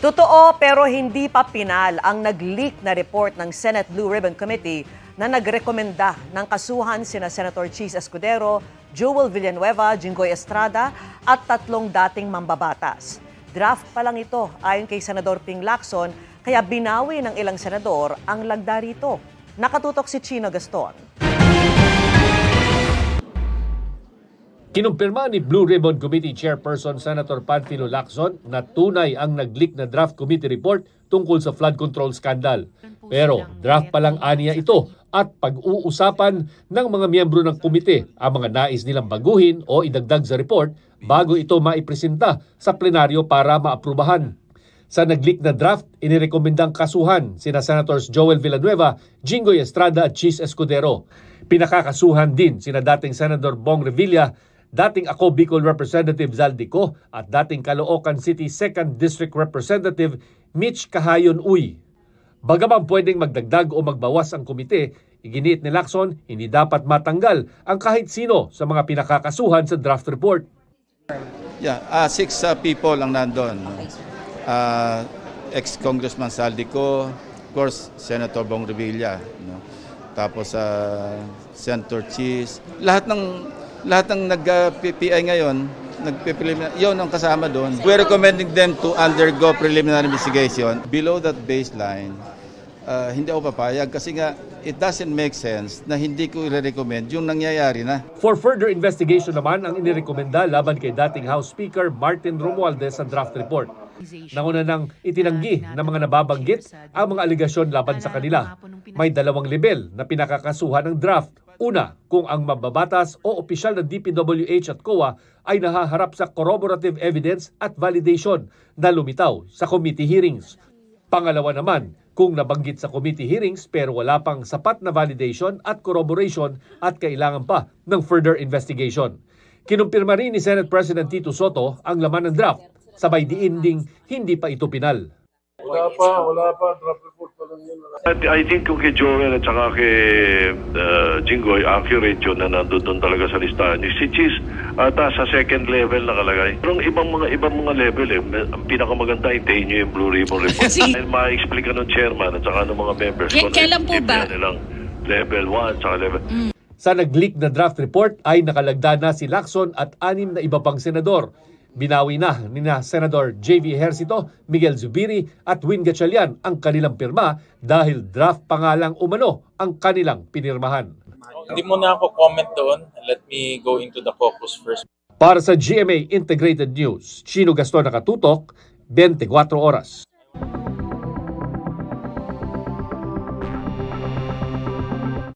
Totoo pero hindi pa pinal ang nag-leak na report ng Senate Blue Ribbon Committee na nagrekomenda ng kasuhan sina Senator Chis Escudero, Joel Villanueva, Jinggoy Estrada at 3 dating mambabatas. Draft pa lang ito ayon kay Senador Ping Lacson, kaya binawi ng ilang senador ang lagda rito. Nakatutok si Chino Gaston. Kinumpirma ni Blue Ribbon Committee Chairperson Senator Panfilo Lacson na tunay ang nag-leak na draft committee report tungkol sa flood control scandal. Pero draft pa lang aniya ito at pag-uusapan ng mga miyembro ng komite ang mga nais nilang baguhin o idagdag sa report bago ito maipresenta sa plenaryo para maaprubahan. Sa nag-leak na draft, inirekomendang kasuhan sina Senators Joel Villanueva, Jinggoy Estrada at Chis Escudero. Pinakakasuhan din sina dating Senador Bong Revilla, dating Ako Bicol Representative Zaldico at dating Caloocan City 2nd District Representative Mitch Cahayon Uy. Bagaman pwedeng magdagdag o magbawas ang komite, iginiit ni Lacson hindi dapat matanggal ang kahit sino sa mga pinakakasuhan sa draft report. Yeah, 6 people ang nandun. Ex-Congressman Zaldico, of course, Senator Bong Revilla, tapos Senator Chis, lahat ng nag-PPI ngayon, yun ang kasama doon. We're recommending them to undergo preliminary investigation. Below that baseline, hindi ako papayag kasi nga it doesn't make sense na hindi ko i-recommend yung nangyayari na. For further investigation naman ang inirekomenda laban kay dating House Speaker Martin Romualdez sa draft report. Nanguna nang itinanggi ng mga nababanggit ang mga aligasyon laban sa kanila. May 2 level na pinakakasuhan ng draft. Una, kung ang mambabatas o opisyal ng DPWH at COA ay nahaharap sa corroborative evidence at validation na lumitaw sa committee hearings. Pangalawa naman, kung nabanggit sa committee hearings pero wala pang sapat na validation at corroboration at kailangan pa ng further investigation. Kinumpirma rin ni Senate President Tito Soto ang laman ng draft, sabay diin ding hindi pa ito pinal. Wala pa, draft report pa lang yun. I think kung kay Joel at saka kay Jinggoy, accurate yun na nandun talaga sa listahan. Si Chis, ata sa 2nd level nakalagay. Pero ibang mga level ang pinakamaganda, hintayin nyo yung Blue Ribbon Report. Dahil ma-explica ng chairman at saka ng mga members. Kailan po ba? Level 1 at saka level... Sa nag-leak na draft report ay nakalagda na si Lacson at 6 na iba pang senador. Binawi na ni Senador J.V. Ejercito, Miguel Zubiri at Win Gatchalian ang kanilang pirma dahil draft pa nga lang umano ang kanilang pinirmahan. Hindi muna ako comment doon. Let me go into the caucus first. Para sa GMA Integrated News, Chino Gaston, Nakatutok, 24 Oras.